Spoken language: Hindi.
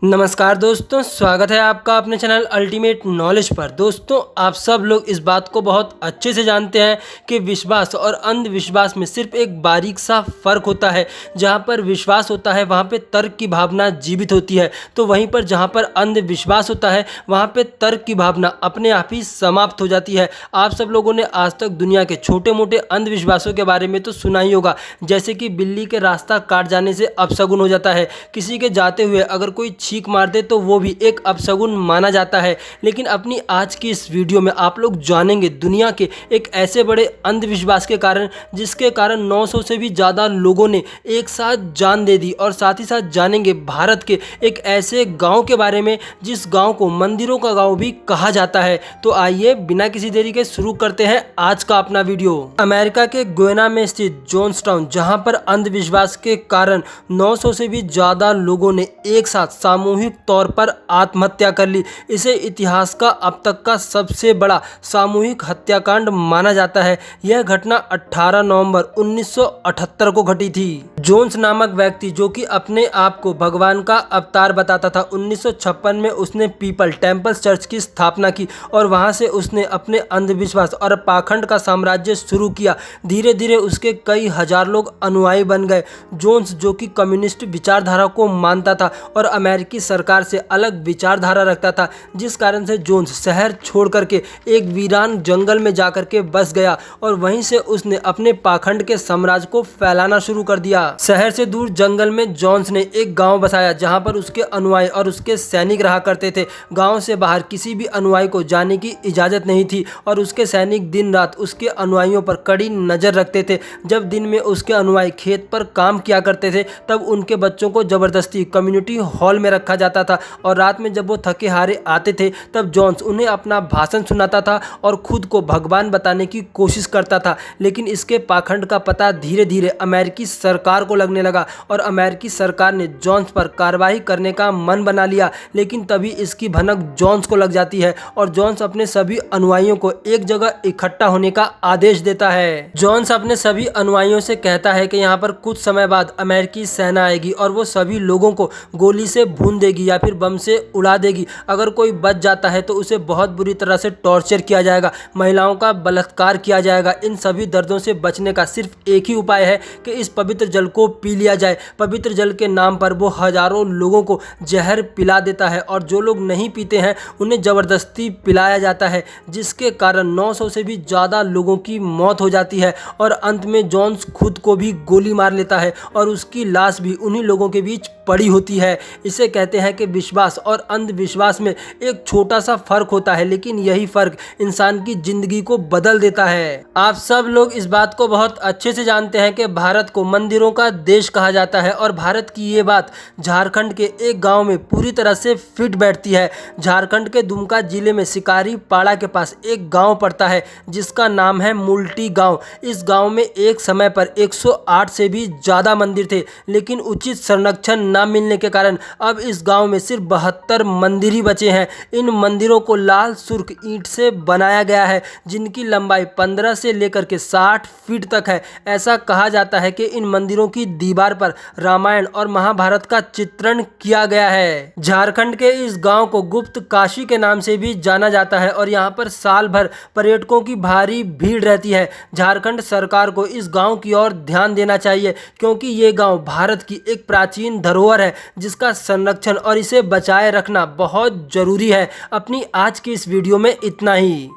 नमस्कार दोस्तों, स्वागत है आपका अपने चैनल अल्टीमेट नॉलेज पर। दोस्तों, आप सब लोग इस बात को बहुत अच्छे से जानते हैं कि विश्वास और अंधविश्वास में सिर्फ एक बारीक सा फ़र्क होता है। जहां पर विश्वास होता है वहां पे तर्क की भावना जीवित होती है, तो वहीं पर जहां पर अंधविश्वास होता है वहां पे तर्क की भावना अपने आप ही समाप्त हो जाती है। आप सब लोगों ने आज तक दुनिया के छोटे मोटे अंधविश्वासों के बारे में तो सुना ही होगा, जैसे कि बिल्ली के रास्ता काट जाने से अपशगुन हो जाता है, किसी के जाते हुए अगर कोई छींक मार दे तो वो भी एक अपशगुन माना जाता है। लेकिन अपनी आज की इस वीडियो में आप लोग जानेंगे दुनिया के एक ऐसे बड़े अंधविश्वास के कारण जिसके कारण 900 से भी ज़्यादा लोगों ने एक साथ जान दे दी, और साथ ही साथ जानेंगे भारत के एक ऐसे गांव के बारे में जिस गांव को मंदिरों का गांव भी कहा जाता है। तो आइए बिना किसी देरी के शुरू करते हैं आज का अपना वीडियो। अमेरिका के गुयाना में स्थित जॉन्सटाउन, जहां पर अंधविश्वास के कारण 900 से भी ज़्यादा लोगों ने एक साथ सामूहिक तौर पर आत्महत्या कर ली। इसे इतिहास का अब तक का सबसे बड़ा सामूहिक हत्याकांड माना जाता है। यह घटना 18 नवंबर 1978 को घटी थी। जोन्स नामक व्यक्ति, जो कि अपने आप को भगवान का अवतार बताता था, 1956 में उसने पीपल टेम्पल चर्च की स्थापना की और वहां से उसने अपने अंधविश्वास और पाखंड का साम्राज्य शुरू किया। धीरे धीरे उसके कई हजार लोग अनुयायी बन गए। जोन्स, जो कि कम्युनिस्ट विचारधारा को मानता था और अमेरिकी सरकार से अलग विचारधारा रखता था, जिस कारण से जोन्स शहर छोड़ करके एक वीरान जंगल में जाकर के बस गया और वहीं से उसने अपने पाखंड के साम्राज्य को फैलाना शुरू कर दिया। शहर से दूर जंगल में जोन्स ने एक गांव बसाया जहां पर उसके अनुयायी और उसके सैनिक रहा करते थे। गांव से बाहर किसी भी अनुयायी को जाने की इजाजत नहीं थी और उसके सैनिक दिन रात उसके अनुयायियों पर कड़ी नजर रखते थे। जब दिन में उसके अनुयायी खेत पर काम किया करते थे तब उनके बच्चों को जबरदस्ती कम्युनिटी हॉल में रखा जाता था और रात में जब वो थके हारे आते थे तब जोन्स उन्हें अपना भाषण सुनाता था और खुद को भगवान बताने की कोशिश करता था। लेकिन इसके पाखंड का पता धीरे धीरे अमेरिकी सरकार को लगने लगा और अमेरिकी सरकार ने जोन्स पर कार्रवाई करने का मन बना लिया। लेकिन तभी इसकी भनक जोन्स को लग जाती है और जोन्स अपने सभी अनुयायियों को एक जगह इकट्ठा होने का आदेश देता है। जोन्स अपने सभी अनुयायियों से कहता है कि यहाँ पर कुछ समय बाद अमेरिकी सेना आएगी और वो सभी लोगों को गोली से भून देगी या फिर बम से उड़ा देगी। अगर कोई बच जाता है तो उसे बहुत बुरी तरह से टॉर्चर किया जाएगा, महिलाओं का बलात्कार किया जाएगा। इन सभी दर्दों से बचने का सिर्फ एक ही उपाय है कि इस पवित्र जल को पी लिया जाए। पवित्र जल के नाम पर वो हजारों लोगों को जहर पिला देता है और जो लोग नहीं पीते हैं उन्हें जबरदस्ती पिलाया जाता है, जिसके कारण 900 से भी ज़्यादा लोगों की मौत हो जाती है और अंत में जोन्स खुद को भी गोली मार लेता है और उसकी लाश भी उन्हीं लोगों के बीच पड़ी होती है। इसे कहते हैं कि विश्वास और अंधविश्वास में एक छोटा सा फर्क होता है, लेकिन यही फर्क इंसान की जिंदगी को बदल देता है। आप सब लोग इस बात को बहुत अच्छे से जानते हैं कि भारत को मंदिरों का देश कहा जाता है और भारत की ये बात झारखंड के एक गांव में पूरी तरह से फिट बैठती है। झारखंड के दुमका जिले में शिकारी पाड़ा के पास एक गाँव पड़ता है जिसका नाम है मुल्टी गाँव। इस गाँव में एक समय पर 108 से भी ज़्यादा मंदिर थे, लेकिन उचित संरक्षण न मिलने के कारण अब इस गांव में सिर्फ 72 मंदिर ही बचे हैं। इन मंदिरों को लाल सुर्ख ईंट से बनाया गया है जिनकी लंबाई 15 से लेकर के 60 फीट तक है। ऐसा कहा जाता है कि इन मंदिरों की दीवार पर रामायण और महाभारत का चित्रण किया गया है। झारखंड के इस गांव को गुप्त काशी के नाम से भी जाना जाता है और यहाँ पर साल भर पर्यटकों की भारी भीड़ रहती है। झारखंड सरकार को इस गांव की ओर ध्यान देना चाहिए क्योंकि ये गांव भारत की एक प्राचीन धरोहर है जिसका संरक्षण और इसे बचाए रखना बहुत जरूरी है। अपनी आज की इस वीडियो में इतना ही।